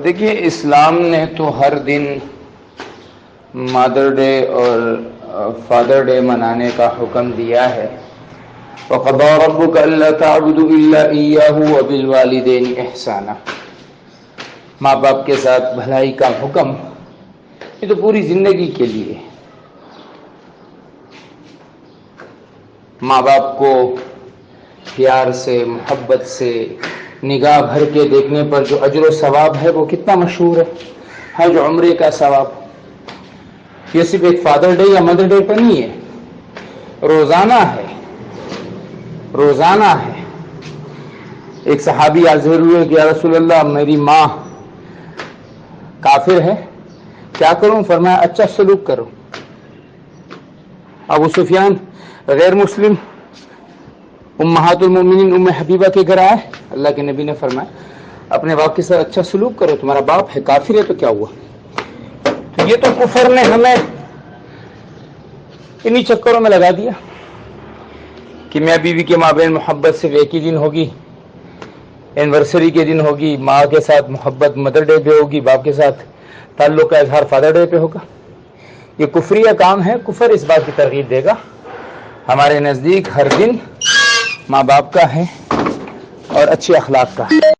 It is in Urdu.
دیکھیے اسلام نے تو ہر دن مادر ڈے اور فادر ڈے منانے کا حکم دیا ہے. وَقَضَىٰ رَبُّكَ أَلَّا تَعْبُدُوا إِلَّا إِيَّاهُ وَبِالْوَالِدَيْنِ إِحْسَانًا. ماں باپ کے ساتھ بھلائی کا حکم یہ تو پوری زندگی کے لیے. ماں باپ کو پیار سے محبت سے نگاہ بھر کے دیکھنے پر جو اجر و ثواب ہے وہ کتنا مشہور ہے. حج عمرے کا ثواب یہ صرف ایک فادر ڈے یا مدر ڈے پر نہیں ہے، روزانہ ہے. روزانہ ہے. ایک صحابی حاضر ہوئے کہ یا رسول اللہ میری ماں کافر ہے، کیا کروں؟ فرمایا اچھا سلوک کرو. ابو سفیان غیر مسلم امہات المومنین ام حبیبہ کے گھر آئے، اللہ کے نبی نے فرمایا اپنے باپ کے ساتھ اچھا سلوک کرو، تمہارا باپ ہے کافر ہے تو کیا ہوا؟ تو یہ تو کفر نے ہمیں انہی چکروں میں لگا دیا کہ میاں بیوی کے مابین محبت صرف ایک ہی دن ہوگی، اینیورسری کے دن ہوگی، ماں کے ساتھ محبت مدر ڈے پہ ہوگی، باپ کے ساتھ تعلق کا اظہار فادر ڈے پہ ہوگا. یہ کفریہ کام ہے. کفر اس بات کی ترغیب دے گا ہمارے نزدیک ہر دن ماں باپ کا ہے اور اچھے اخلاق کا ہے.